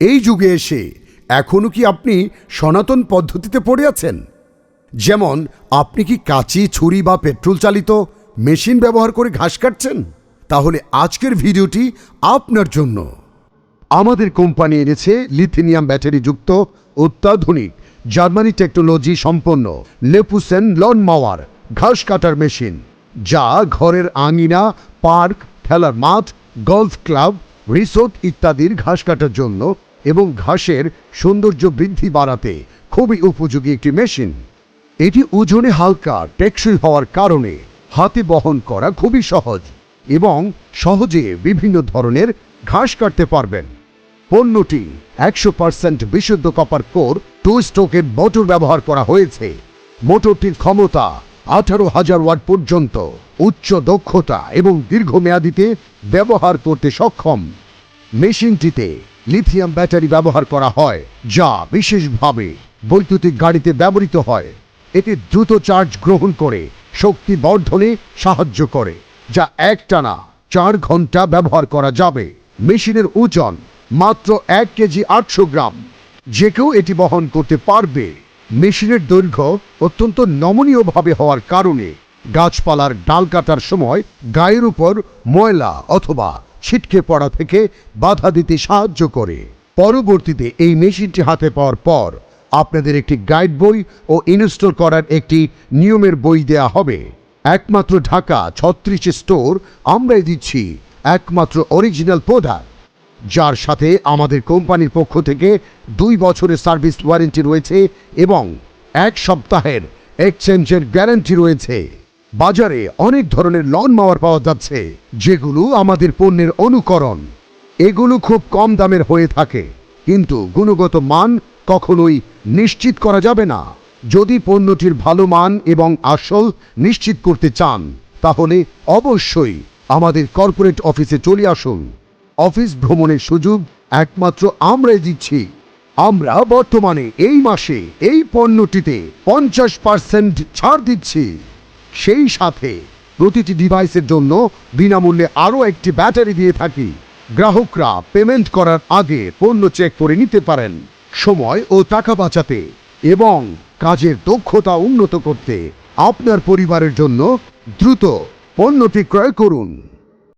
এই যুগে এসে এখনও কি আপনি সনাতন পদ্ধতিতে পড়ে আছেন? যেমন আপনি কি কাঁচি, ছুরি বা পেট্রোল চালিত মেশিন ব্যবহার করে ঘাস কাটছেন? তাহলে আজকের ভিডিওটি আপনার জন্য। আমাদের কোম্পানি এনেছে লিথিয়াম ব্যাটারি যুক্ত অত্যাধুনিক জার্মানি টেকনোলজি সম্পন্ন লেপুসেন লন মাওয়ার ঘাস কাটার মেশিন, যা ঘরের আঙিনা, পার্ক, খেলার মাঠ, গলফ ক্লাব, রিসোর্ট ইত্যাদির ঘাস কাটার জন্য এবং ঘাসের সৌন্দর্য বৃদ্ধি বাড়াতে খুবই উপযোগী একটি মেশিন। এটি ওজনে হালকা, টেকসই হওয়ার কারণে হাতে বহন করা খুবই সহজ এবং সহজে বিভিন্ন ধরনের ঘাস কাটতে পারবেন। পণ্যটি 100% বিশুদ্ধ কপার কোর 2 স্ট্রোকের মোটর ব্যবহার করা হয়েছে। মোটরটির ক্ষমতা 18,000 ওয়াট পর্যন্ত, উচ্চ দক্ষতা এবং দীর্ঘমেয়াদীতে ব্যবহার করতে সক্ষম। মেশিনটিতে লিথিয়াম ব্যাটারি ব্যবহার করা হয়, যা বিশেষভাবে বৈদ্যুতিক গাড়িতে ব্যবহৃত হয়। এটি দ্রুত চার্জ গ্রহণ করে শক্তি বর্ধনে সাহায্য করে, যা একটানা 4 ঘন্টা ব্যবহার করা যাবে। মেশিনের ওজন মাত্র 1 কেজি 800 গ্রাম, যে কেউ এটি বহন করতে পারবে। মেশিনের দৈর্ঘ্য অত্যন্ত নমনীয়ভাবে হওয়ার কারণে গাছপালার ডাল কাটার সময় গায়ের উপর ময়লা অথবা ছিটকে পড়া থেকে বাধা দিতে সাহায্য করে। পরবর্তীতে এই মেশিনটি হাতে পাওয়ার পর আপনাদের একটি গাইড বই ও ইনস্টল করার একটি নিয়মের বই দেয়া হবে। একমাত্র ঢাকা 36 স্টোর আমরাই দিচ্ছি একমাত্র অরিজিনাল প্রোডাক্ট, যার সাথে আমাদের কোম্পানির পক্ষ থেকে 2 বছরের সার্ভিস ওয়ারেন্টি রয়েছে এবং 1 সপ্তাহের এক্সচেঞ্জের গ্যারান্টি রয়েছে। বাজারে অনেক ধরনের লন মাওয়ার পাওয়া যাচ্ছে, যেগুলো আমাদের পণ্যের অনুকরণ। এগুলো খুব কম দামের হয়ে থাকে, কিন্তু গুণগত মান কখনোই নিশ্চিত করা যাবে না। যদি পণ্যটির ভালো মান এবং আসল নিশ্চিত করতে চান, তাহলে অবশ্যই আমাদের কর্পোরেট অফিসে চলে আসুন। অফিস ভ্রমণের সুযোগ একমাত্র আমরাই দিচ্ছি। আমরা বর্তমানে এই মাসে এই পণ্যটিতে 50% ছাড় দিচ্ছি। সেই সাথে প্রতিটি ডিভাইসের জন্য বিনামূল্যে আরও একটি ব্যাটারি দিয়ে থাকি। গ্রাহকরা পেমেন্ট করার আগে পণ্য চেক করে নিতে পারেন। সময় ও টাকা বাঁচাতে এবং কাজের দক্ষতা উন্নত করতে আপনার পরিবারের জন্য দ্রুত পণ্যটি ক্রয় করুন।